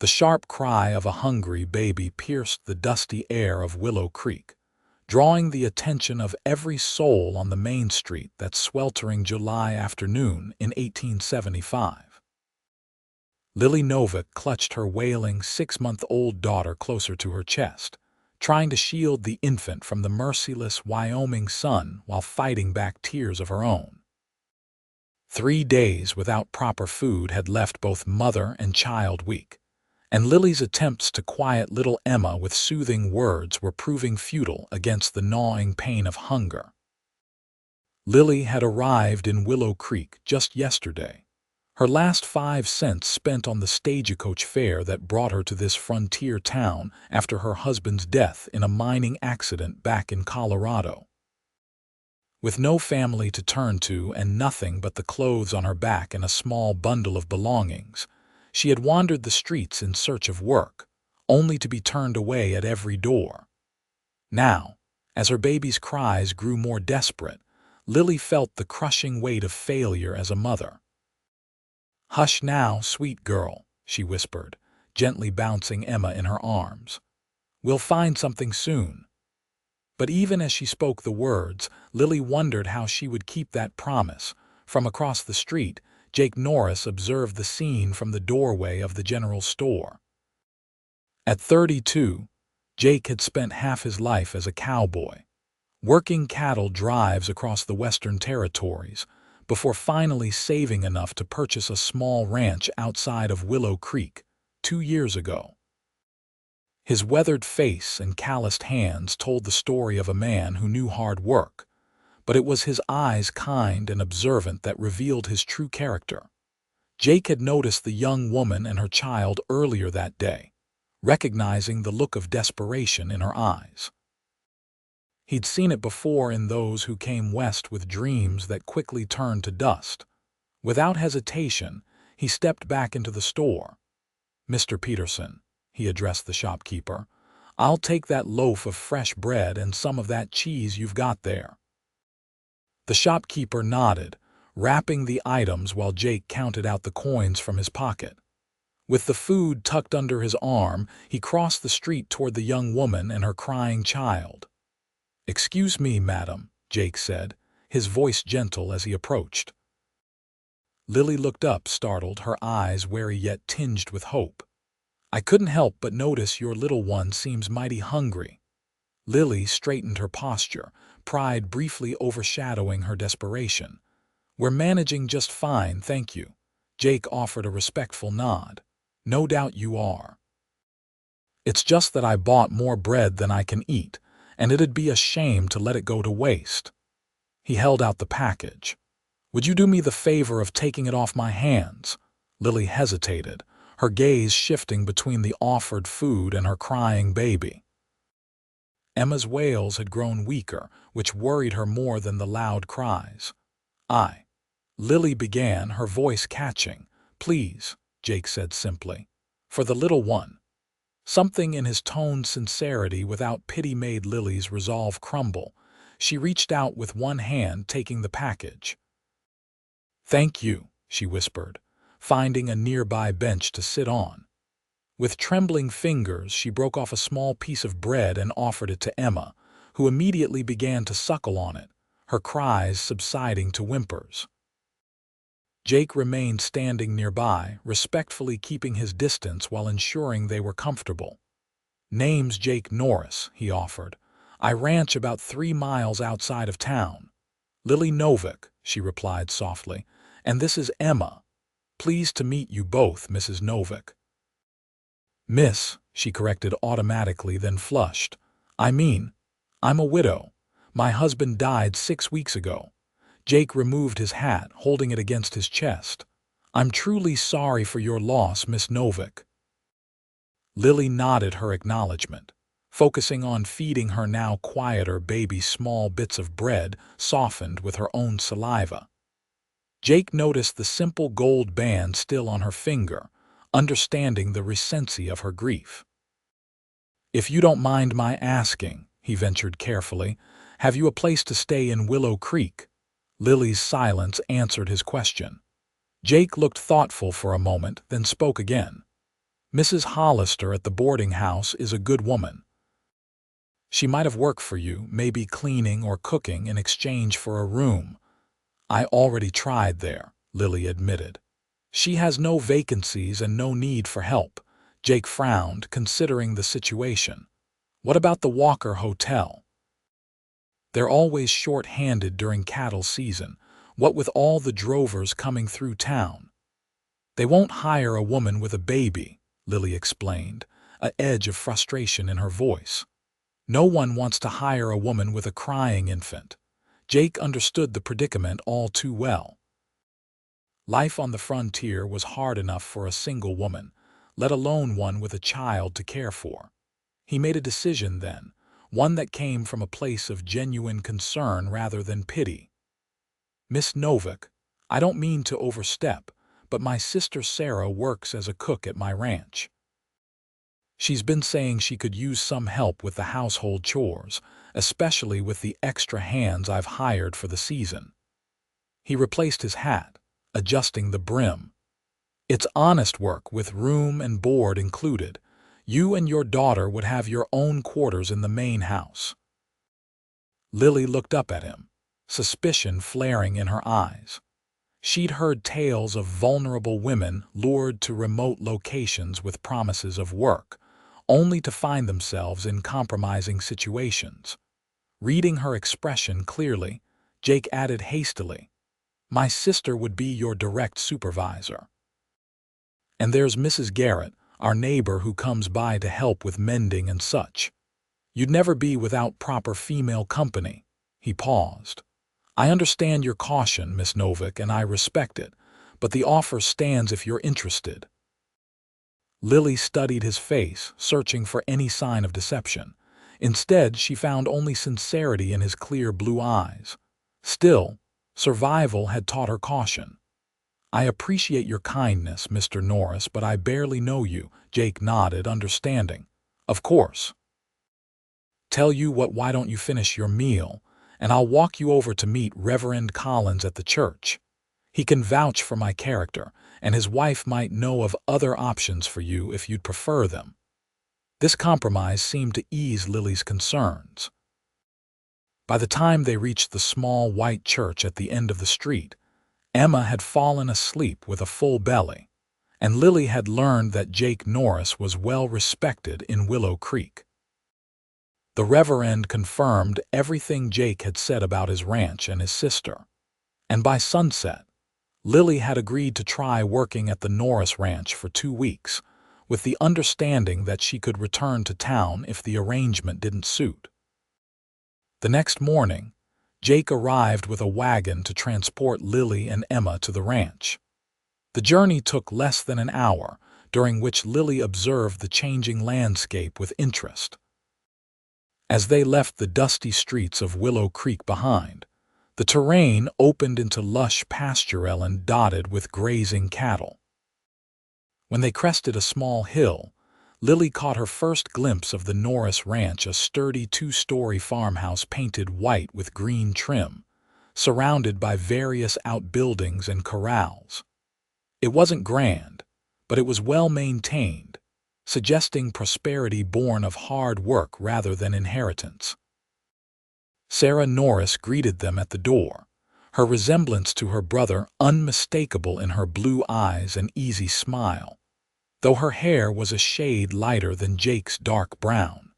The sharp cry of a hungry baby pierced the dusty air of Willow Creek, drawing the attention of every soul on the main street that sweltering July afternoon in 1875. Lily Novak clutched her wailing 6-month-old daughter closer to her chest, trying to shield the infant from the merciless Wyoming sun while fighting back tears of her own. 3 days without proper food had left both mother and child weak, and Lily's attempts to quiet little Emma with soothing words were proving futile against the gnawing pain of hunger. Lily had arrived in Willow Creek just yesterday, her last 5 cents spent on the stagecoach fare that brought her to this frontier town after her husband's death in a mining accident back in Colorado. With no family to turn to and nothing but the clothes on her back and a small bundle of belongings, she had wandered the streets in search of work, only to be turned away at every door. Now, as her baby's cries grew more desperate, Lily felt the crushing weight of failure as a mother. "Hush now, sweet girl," she whispered, gently bouncing Emma in her arms. "We'll find something soon." But even as she spoke the words, Lily wondered how she would keep that promise. From across the street, Jake Norris observed the scene from the doorway of the general store. At 32, Jake had spent half his life as a cowboy, working cattle drives across the Western Territories, before finally saving enough to purchase a small ranch outside of Willow Creek 2 years ago. His weathered face and calloused hands told the story of a man who knew hard work, but it was his eyes, kind and observant, that revealed his true character. Jake had noticed the young woman and her child earlier that day, recognizing the look of desperation in her eyes. He'd seen it before in those who came west with dreams that quickly turned to dust. Without hesitation, he stepped back into the store. "Mr. Peterson," he addressed the shopkeeper, "I'll take that loaf of fresh bread and some of that cheese you've got there." The shopkeeper nodded, wrapping the items while Jake counted out the coins from his pocket. With the food tucked under his arm, he crossed the street toward the young woman and her crying child. "Excuse me, madam," Jake said, his voice gentle as he approached. Lily looked up, startled, her eyes wary yet tinged with hope. "I couldn't help but notice your little one seems mighty hungry." Lily straightened her posture, pride briefly overshadowing her desperation. "We're managing just fine, thank you." Jake offered a respectful nod. "No doubt you are. It's just that I bought more bread than I can eat, and it'd be a shame to let it go to waste." He held out the package. "Would you do me the favor of taking it off my hands?" Lily hesitated, her gaze shifting between the offered food and her crying baby. Emma's wails had grown weaker, which worried her more than the loud cries. Lily began, her voice catching. "Please," Jake said simply, "for the little one." Something in his tone's sincerity without pity made Lily's resolve crumble. She reached out with one hand, taking the package. "Thank you," she whispered, finding a nearby bench to sit on. With trembling fingers, she broke off a small piece of bread and offered it to Emma, who immediately began to suckle on it, her cries subsiding to whimpers. Jake remained standing nearby, respectfully keeping his distance while ensuring they were comfortable. "Name's Jake Norris," he offered. "I ranch about 3 miles outside of town." "Lily Novak," she replied softly, "and this is Emma. Pleased to meet you both, Mrs. Novak." "Miss," she corrected automatically, then flushed. I'm a widow. My husband died 6 weeks ago." Jake removed his hat, holding it against his chest. "I'm truly sorry for your loss, Miss Novak." Lily nodded her acknowledgement, focusing on feeding her now quieter baby small bits of bread softened with her own saliva. Jake noticed the simple gold band still on her finger, understanding the recency of her grief. "If you don't mind my asking," he ventured carefully, "have you a place to stay in Willow Creek?" Lily's silence answered his question. Jake looked thoughtful for a moment, then spoke again. Mrs. Hollister at the boarding house is a good woman. She might have worked for you, maybe cleaning or cooking in exchange for a room. I already tried there, Lily admitted. She has no vacancies and no need for help. Jake frowned, considering the situation. What about the Walker Hotel? They're always short-handed during cattle season, what with all the drovers coming through town. They won't hire a woman with a baby, Lily explained, an edge of frustration in her voice. No one wants to hire a woman with a crying infant. Jake understood the predicament all too well. Life on the frontier was hard enough for a single woman, let alone one with a child to care for. He made a decision then, one that came from a place of genuine concern rather than pity. Miss Novak, I don't mean to overstep, but my sister Sarah works as a cook at my ranch. She's been saying she could use some help with the household chores, especially with the extra hands I've hired for the season. He replaced his hat, adjusting the brim. It's honest work with room and board included. You and your daughter would have your own quarters in the main house. Lily looked up at him, suspicion flaring in her eyes. She'd heard tales of vulnerable women lured to remote locations with promises of work, only to find themselves in compromising situations. Reading her expression clearly, Jake added hastily, "My sister would be your direct supervisor. And there's Mrs. Garrett, our neighbor who comes by to help with mending and such. You'd never be without proper female company." He paused. "I understand your caution, Miss Novak, and I respect it, but the offer stands if you're interested." Lily studied his face, searching for any sign of deception. Instead, she found only sincerity in his clear blue eyes. Still, survival had taught her caution. "I appreciate your kindness, Mr. Norris, but I barely know you," Jake nodded, understanding. "Of course. Tell you what, why don't you finish your meal, and I'll walk you over to meet Reverend Collins at the church. He can vouch for my character, and his wife might know of other options for you if you'd prefer them." This compromise seemed to ease Lily's concerns. By the time they reached the small white church at the end of the street, Emma had fallen asleep with a full belly, and Lily had learned that Jake Norris was well respected in Willow Creek. The Reverend confirmed everything Jake had said about his ranch and his sister, and by sunset, Lily had agreed to try working at the Norris Ranch for 2 weeks, with the understanding that she could return to town if the arrangement didn't suit. The next morning, Jake arrived with a wagon to transport Lily and Emma to the ranch. The journey took less than an hour, during which Lily observed the changing landscape with interest. As they left the dusty streets of Willow Creek behind, the terrain opened into lush pasture dotted with grazing cattle. When they crested a small hill, Lily caught her first glimpse of the Norris Ranch, a sturdy 2-story farmhouse painted white with green trim, surrounded by various outbuildings and corrals. It wasn't grand, but it was well maintained, suggesting prosperity born of hard work rather than inheritance. Sarah Norris greeted them at the door, her resemblance to her brother unmistakable in her blue eyes and easy smile, though her hair was a shade lighter than Jake's dark brown.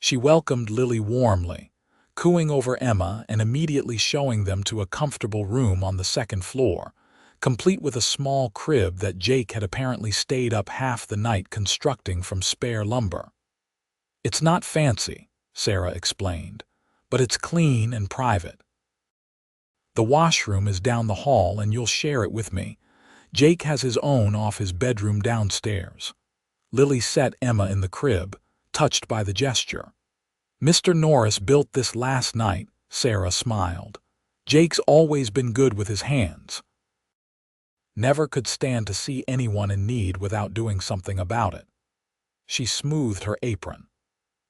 She welcomed Lily warmly, cooing over Emma and immediately showing them to a comfortable room on the second floor, complete with a small crib that Jake had apparently stayed up half the night constructing from spare lumber. "It's not fancy," Sarah explained, "but it's clean and private. The washroom is down the hall and you'll share it with me. Jake has his own off his bedroom downstairs." Lily set Emma in the crib, touched by the gesture. "Mr. Norris built this last night," Sarah smiled. "Jake's always been good with his hands. Never could stand to see anyone in need without doing something about it." She smoothed her apron.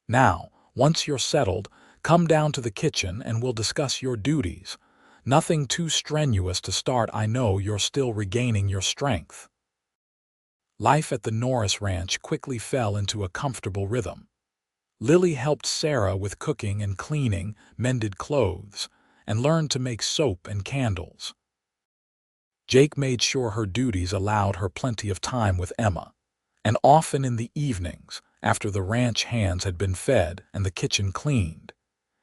"Now, once you're settled, come down to the kitchen and we'll discuss your duties. Nothing too strenuous to start. I know you're still regaining your strength." Life at the Norris Ranch quickly fell into a comfortable rhythm. Lily helped Sarah with cooking and cleaning, mended clothes, and learned to make soap and candles. Jake made sure her duties allowed her plenty of time with Emma, and often in the evenings, after the ranch hands had been fed and the kitchen cleaned,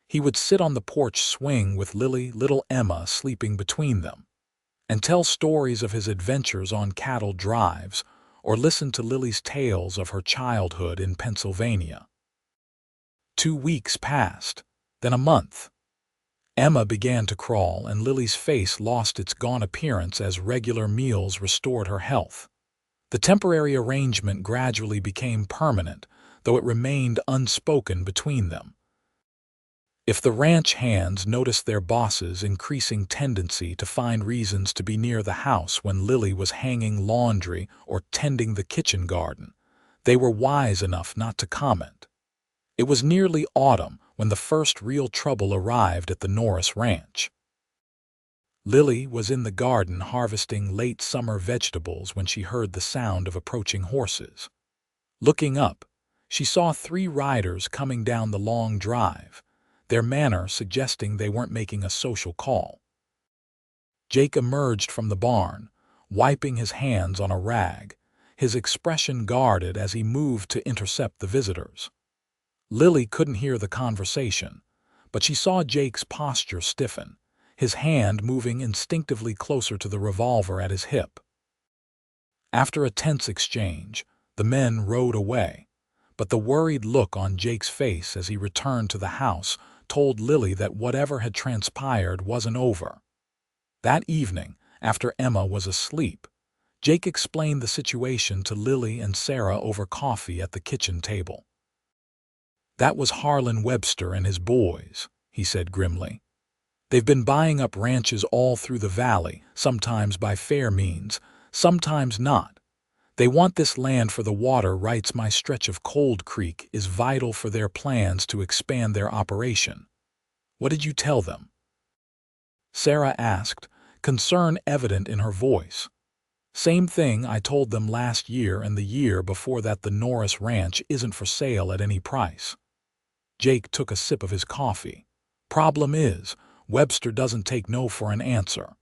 he would sit on the porch swing with little Emma sleeping between them, and tell stories of his adventures on cattle drives or listen to Lily's tales of her childhood in Pennsylvania. 2 weeks passed, then a month. Emma began to crawl, and Lily's face lost its gaunt appearance as regular meals restored her health. The temporary arrangement gradually became permanent, though it remained unspoken between them. If the ranch hands noticed their boss's increasing tendency to find reasons to be near the house when Lily was hanging laundry or tending the kitchen garden, they were wise enough not to comment. It was nearly autumn when the first real trouble arrived at the Norris Ranch. Lily was in the garden harvesting late summer vegetables when she heard the sound of approaching horses. Looking up, she saw 3 riders coming down the long drive, their manner suggesting they weren't making a social call. Jake emerged from the barn, wiping his hands on a rag, his expression guarded as he moved to intercept the visitors. Lily couldn't hear the conversation, but she saw Jake's posture stiffen, his hand moving instinctively closer to the revolver at his hip. After a tense exchange, the men rode away, but the worried look on Jake's face as he returned to the house told Lily that whatever had transpired wasn't over. That evening, after Emma was asleep, Jake explained the situation to Lily and Sarah over coffee at the kitchen table. "That was Harlan Webster and his boys," he said grimly. "They've been buying up ranches all through the valley, sometimes by fair means, sometimes not. They want this land for the water rights. My stretch of Cold Creek is vital for their plans to expand their operation." "What did you tell them?" Sarah asked, concern evident in her voice. "Same thing I told them last year and the year before, that the Norris Ranch isn't for sale at any price." Jake took a sip of his coffee. "Problem is, Webster doesn't take no for an answer.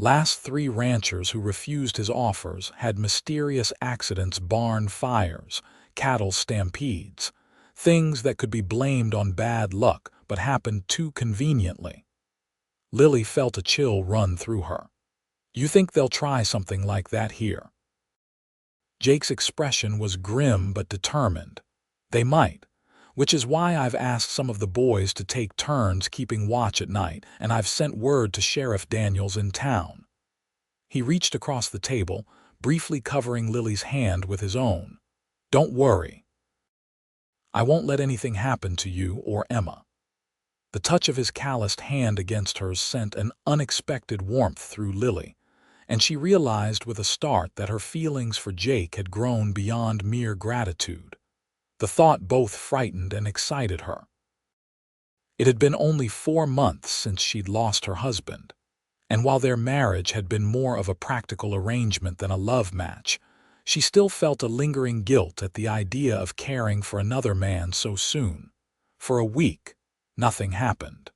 Last 3 ranchers who refused his offers had mysterious accidents, barn fires, cattle stampedes, things that could be blamed on bad luck but happened too conveniently." Lily felt a chill run through her. "You think they'll try something like that here?" Jake's expression was grim but determined. "They might, which is why I've asked some of the boys to take turns keeping watch at night, and I've sent word to Sheriff Daniels in town." He reached across the table, briefly covering Lily's hand with his own. "Don't worry. I won't let anything happen to you or Emma." The touch of his calloused hand against hers sent an unexpected warmth through Lily, and she realized with a start that her feelings for Jake had grown beyond mere gratitude. The thought both frightened and excited her. It had been only 4 months since she'd lost her husband, and while their marriage had been more of a practical arrangement than a love match, she still felt a lingering guilt at the idea of caring for another man so soon. For a week, nothing happened.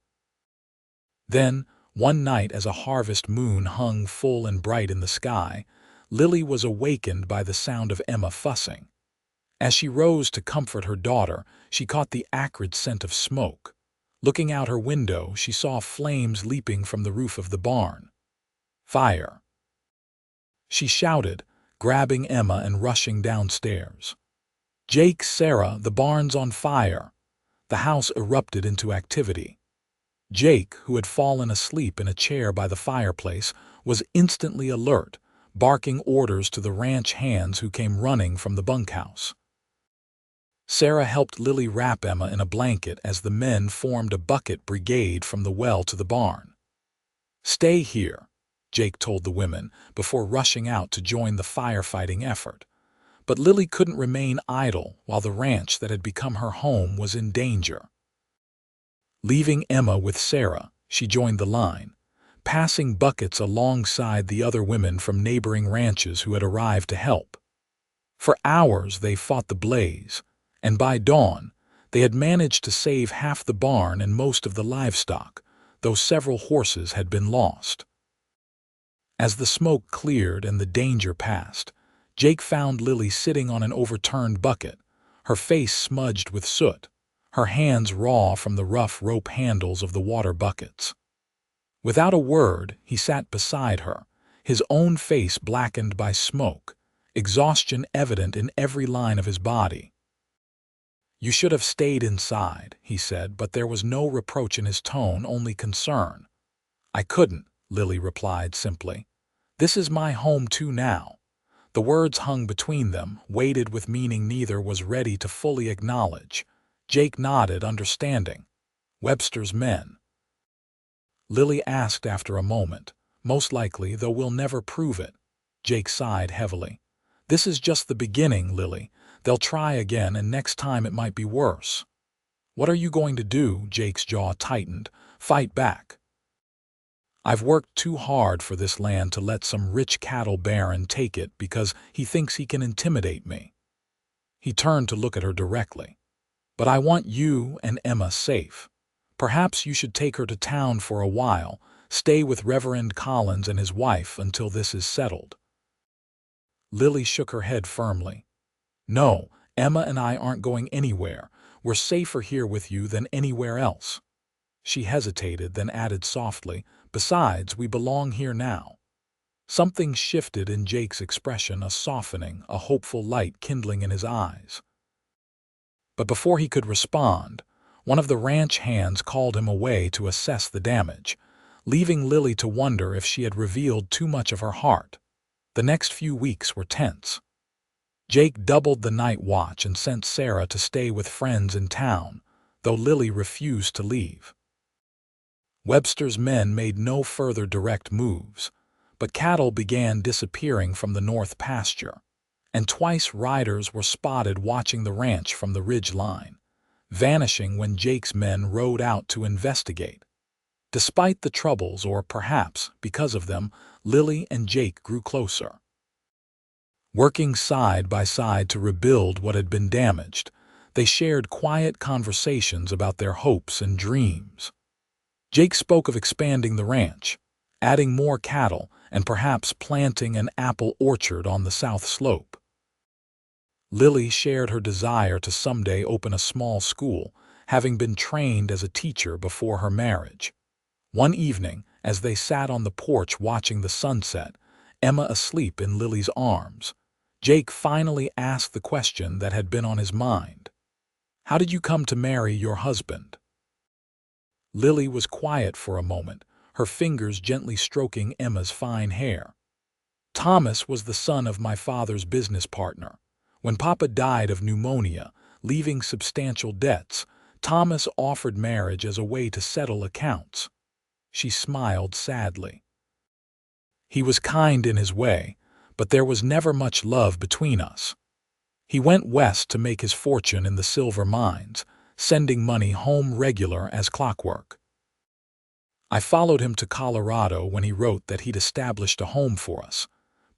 Then, one night as a harvest moon hung full and bright in the sky, Lily was awakened by the sound of Emma fussing. As she rose to comfort her daughter, she caught the acrid scent of smoke. Looking out her window, she saw flames leaping from the roof of the barn. "Fire!" she shouted, grabbing Emma and rushing downstairs. "Jake, Sarah, the barn's on fire!" The house erupted into activity. Jake, who had fallen asleep in a chair by the fireplace, was instantly alert, barking orders to the ranch hands who came running from the bunkhouse. Sarah helped Lily wrap Emma in a blanket as the men formed a bucket brigade from the well to the barn. "Stay here," Jake told the women before rushing out to join the firefighting effort. But Lily couldn't remain idle while the ranch that had become her home was in danger. Leaving Emma with Sarah, she joined the line, passing buckets alongside the other women from neighboring ranches who had arrived to help. For hours they fought the blaze, and by dawn they had managed to save half the barn and most of the livestock, though several horses had been lost. As the smoke cleared and the danger passed, Jake found Lily sitting on an overturned bucket, her face smudged with soot, her hands raw from the rough rope handles of the water buckets. Without a word, he sat beside her, his own face blackened by smoke, exhaustion evident in every line of his body. "You should have stayed inside," he said, but there was no reproach in his tone, only concern. "I couldn't," Lily replied simply. "This is my home too now." The words hung between them, weighted with meaning neither was ready to fully acknowledge. Jake nodded, understanding. "Webster's men?" Lily asked after a moment. "Most likely, though we'll never prove it." Jake sighed heavily. "This is just the beginning, Lily. They'll try again, and next time it might be worse." "What are you going to do?" Jake's jaw tightened. "Fight back?" "I've worked too hard for this land to let some rich cattle baron take it because he thinks he can intimidate me." He turned to look at her directly. "But I want you and Emma safe. Perhaps you should take her to town for a while, stay with Reverend Collins and his wife until this is settled." Lily shook her head firmly. "No, Emma and I aren't going anywhere. We're safer here with you than anywhere else." She hesitated, then added softly, "Besides, we belong here now." Something shifted in Jake's expression, a softening, a hopeful light kindling in his eyes. But before he could respond, one of the ranch hands called him away to assess the damage, leaving Lily to wonder if she had revealed too much of her heart. The next few weeks were tense. Jake doubled the night watch and sent Sarah to stay with friends in town, though Lily refused to leave. Webster's men made no further direct moves, but cattle began disappearing from the north pasture, and twice riders were spotted watching the ranch from the ridge line, vanishing when Jake's men rode out to investigate. Despite the troubles, or perhaps because of them, Lily and Jake grew closer. Working side by side to rebuild what had been damaged, they shared quiet conversations about their hopes and dreams. Jake spoke of expanding the ranch, adding more cattle, and perhaps planting an apple orchard on the south slope. Lily shared her desire to someday open a small school, having been trained as a teacher before her marriage. One evening, as they sat on the porch watching the sunset, Emma asleep in Lily's arms, Jake finally asked the question that had been on his mind. "How did you come to marry your husband?" Lily was quiet for a moment, her fingers gently stroking Emma's fine hair. "Thomas was the son of my father's business partner. When Papa died of pneumonia, leaving substantial debts, Thomas offered marriage as a way to settle accounts." She smiled sadly. "He was kind in his way, but there was never much love between us. He went west to make his fortune in the silver mines, sending money home regular as clockwork. I followed him to Colorado when he wrote that he'd established a home for us,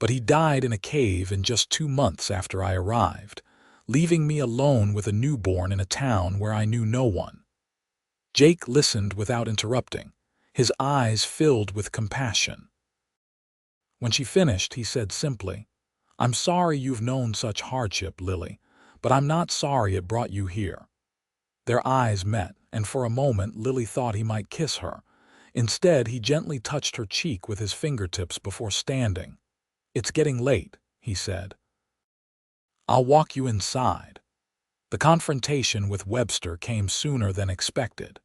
but he died in a cave in just 2 months after I arrived, leaving me alone with a newborn in a town where I knew no one." Jake listened without interrupting, his eyes filled with compassion. When she finished, he said simply, "I'm sorry you've known such hardship, Lily, but I'm not sorry it brought you here." Their eyes met, and for a moment Lily thought he might kiss her. Instead, he gently touched her cheek with his fingertips before standing. "It's getting late," he said. "I'll walk you inside." The confrontation with Webster came sooner than expected.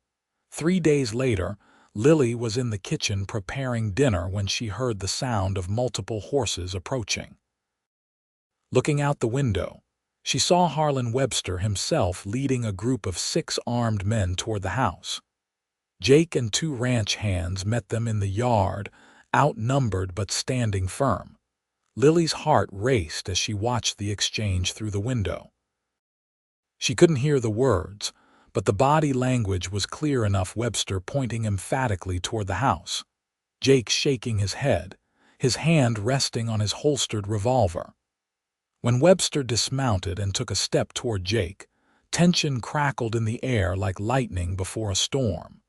3 days later, Lily was in the kitchen preparing dinner when she heard the sound of multiple horses approaching. Looking out the window, she saw Harlan Webster himself leading a group of 6 armed men toward the house. Jake and 2 ranch hands met them in the yard, outnumbered but standing firm. Lily's heart raced as she watched the exchange through the window. She couldn't hear the words, but the body language was clear enough, Webster pointing emphatically toward the house. Jake shaking his head, his hand resting on his holstered revolver. When Webster dismounted and took a step toward Jake, tension crackled in the air like lightning before a storm.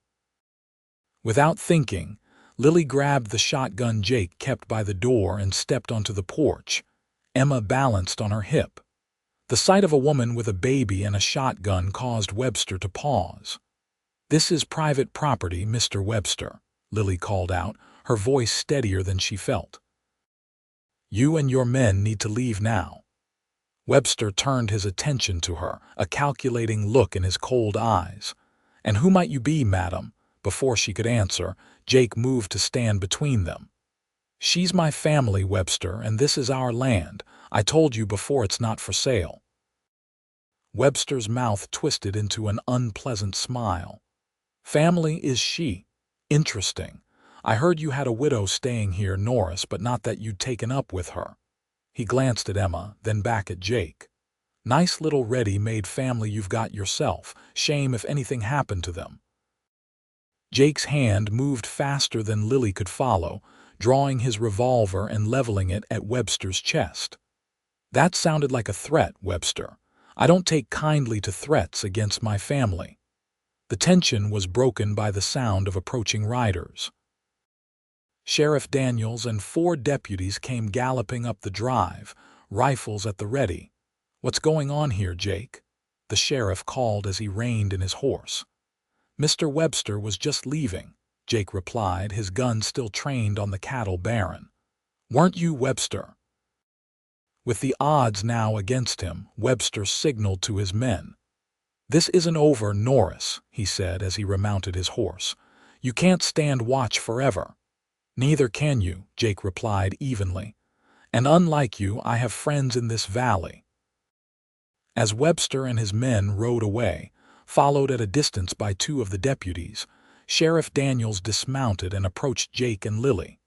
Without thinking, Lily grabbed the shotgun Jake kept by the door and stepped onto the porch, Emma balanced on her hip. The sight of a woman with a baby and a shotgun caused Webster to pause. "This is private property, Mr. Webster," Lily called out, her voice steadier than she felt. "You and your men need to leave now." Webster turned his attention to her, a calculating look in his cold eyes. "And who might you be, madam?" Before she could answer, Jake moved to stand between them. "She's my family, Webster, and this is our land. I told you before it's not for sale." Webster's mouth twisted into an unpleasant smile. "Family is she? Interesting. I heard you had a widow staying here, Norris, but not that you'd taken up with her." He glanced at Emma, then back at Jake. "Nice little ready-made family you've got yourself. Shame if anything happened to them." Jake's hand moved faster than Lily could follow, drawing his revolver and leveling it at Webster's chest. "That sounded like a threat, Webster. I don't take kindly to threats against my family." The tension was broken by the sound of approaching riders. Sheriff Daniels and 4 deputies came galloping up the drive, rifles at the ready. "What's going on here, Jake?" the sheriff called as he reined in his horse. "Mr. Webster was just leaving," Jake replied, his gun still trained on the cattle baron. "Weren't you, Webster?" With the odds now against him, Webster signaled to his men. "This isn't over, Norris," he said as he remounted his horse. "You can't stand watch forever." "Neither can you," Jake replied evenly. "And unlike you, I have friends in this valley." As Webster and his men rode away, followed at a distance by 2 of the deputies, Sheriff Daniels dismounted and approached Jake and Lily.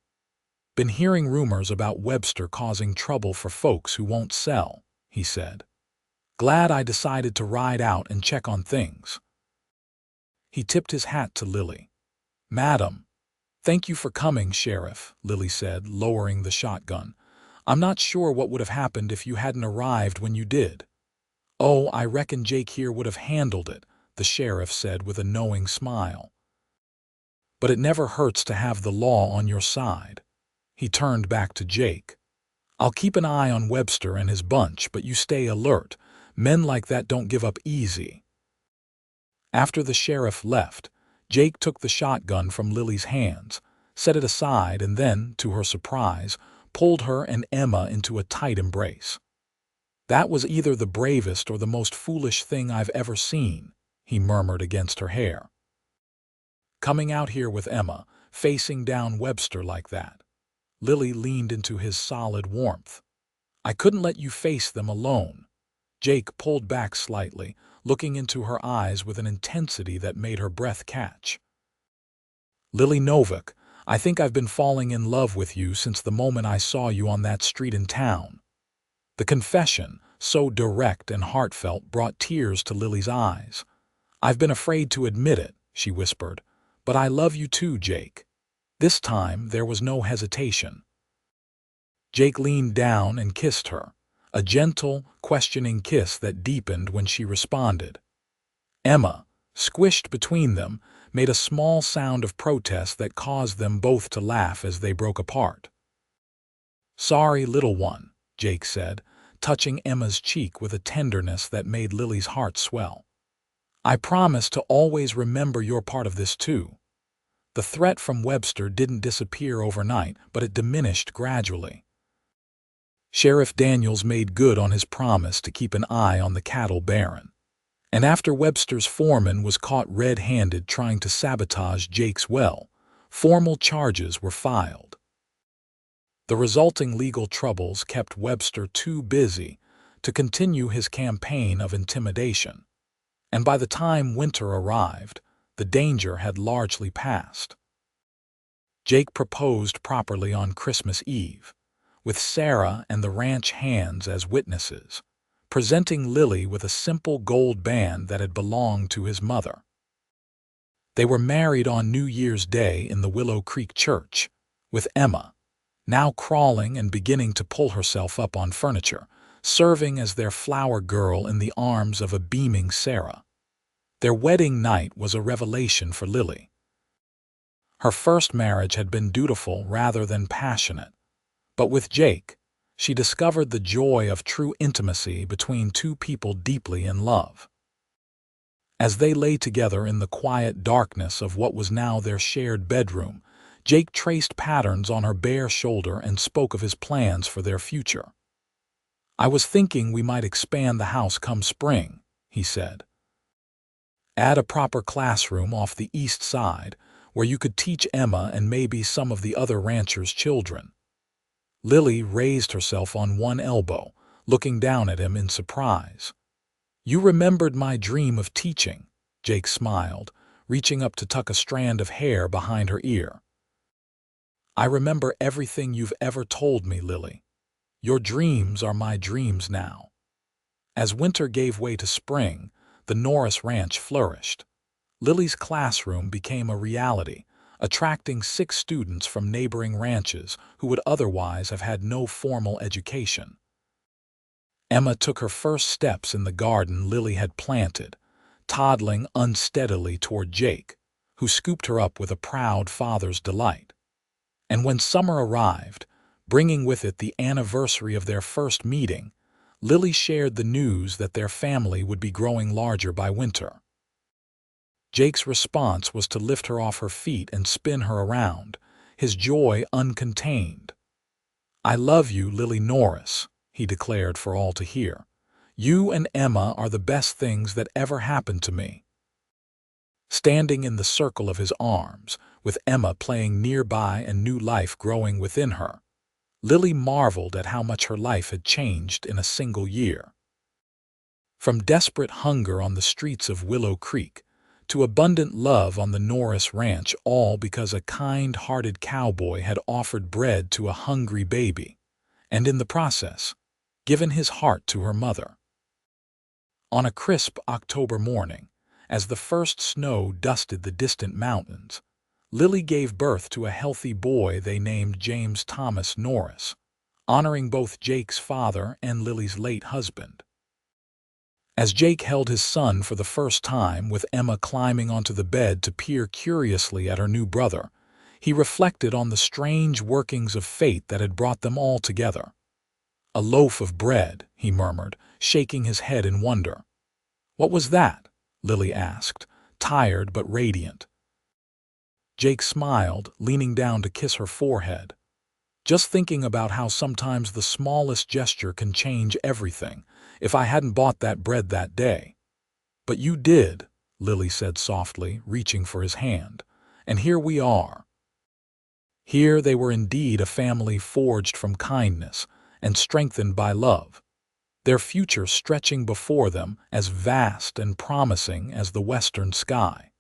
"Been hearing rumors about Webster causing trouble for folks who won't sell," he said. "Glad I decided to ride out and check on things." He tipped his hat to Lily. "Madam." "Thank you for coming, Sheriff," Lily said, lowering the shotgun. "I'm not sure what would have happened if you hadn't arrived when you did." "Oh, I reckon Jake here would have handled it," the sheriff said with a knowing smile. "But it never hurts to have the law on your side." He turned back to Jake. "I'll keep an eye on Webster and his bunch, but you stay alert. Men like that don't give up easy." After the sheriff left, Jake took the shotgun from Lily's hands, set it aside, and then, to her surprise, pulled her and Emma into a tight embrace. "That was either the bravest or the most foolish thing I've ever seen," he murmured against her hair. "Coming out here with Emma, facing down Webster like that." Lily leaned into his solid warmth. "I couldn't let you face them alone." Jake pulled back slightly, looking into her eyes with an intensity that made her breath catch. "Lily Novak, I think I've been falling in love with you since the moment I saw you on that street in town." The confession, so direct and heartfelt, brought tears to Lily's eyes. "I've been afraid to admit it," she whispered, "but I love you too, Jake." This time there was no hesitation. Jake leaned down and kissed her, a gentle, questioning kiss that deepened when she responded. Emma, squished between them, made a small sound of protest that caused them both to laugh as they broke apart. "Sorry, little one," Jake said, touching Emma's cheek with a tenderness that made Lily's heart swell. "I promise to always remember your part of this too." The threat from Webster didn't disappear overnight, but it diminished gradually. Sheriff Daniels made good on his promise to keep an eye on the cattle baron. And after Webster's foreman was caught red-handed trying to sabotage Jake's well, formal charges were filed. The resulting legal troubles kept Webster too busy to continue his campaign of intimidation. And by the time winter arrived, the danger had largely passed. Jake proposed properly on Christmas Eve, with Sarah and the ranch hands as witnesses, presenting Lily with a simple gold band that had belonged to his mother. They were married on New Year's Day in the Willow Creek church, with Emma, now crawling and beginning to pull herself up on furniture, serving as their flower girl in the arms of a beaming Sarah. Their wedding night was a revelation for Lily. Her first marriage had been dutiful rather than passionate, but with Jake, she discovered the joy of true intimacy between two people deeply in love. As they lay together in the quiet darkness of what was now their shared bedroom, Jake traced patterns on her bare shoulder and spoke of his plans for their future. "I was thinking we might expand the house come spring," he said. "Add a proper classroom off the east side where you could teach Emma and maybe some of the other ranchers' children." Lily raised herself on one elbow, looking down at him in surprise. "You remembered my dream of teaching," Jake smiled, reaching up to tuck a strand of hair behind her ear. "I remember everything you've ever told me, Lily. Your dreams are my dreams now." As winter gave way to spring, the Norris Ranch flourished. Lily's classroom became a reality, attracting 6 students from neighboring ranches who would otherwise have had no formal education. Emma took her first steps in the garden Lily had planted, toddling unsteadily toward Jake, who scooped her up with a proud father's delight. And when summer arrived, bringing with it the anniversary of their first meeting, Lily shared the news that their family would be growing larger by winter. Jake's response was to lift her off her feet and spin her around, his joy uncontained. "I love you, Lily Norris," he declared for all to hear. "You and Emma are the best things that ever happened to me." Standing in the circle of his arms, with Emma playing nearby and new life growing within her, Lily marveled at how much her life had changed in a single year. From desperate hunger on the streets of Willow Creek to abundant love on the Norris Ranch, all because a kind-hearted cowboy had offered bread to a hungry baby, and in the process, given his heart to her mother. On a crisp October morning, as the first snow dusted the distant mountains, Lily gave birth to a healthy boy they named James Thomas Norris, honoring both Jake's father and Lily's late husband. As Jake held his son for the first time, with Emma climbing onto the bed to peer curiously at her new brother, he reflected on the strange workings of fate that had brought them all together. "A loaf of bread," he murmured, shaking his head in wonder. "What was that?" Lily asked, tired but radiant. Jake smiled, leaning down to kiss her forehead. "Just thinking about how sometimes the smallest gesture can change everything. If I hadn't bought that bread that day." "But you did," Lily said softly, reaching for his hand. "And here we are." Here they were indeed a family forged from kindness and strengthened by love, their future stretching before them as vast and promising as the western sky.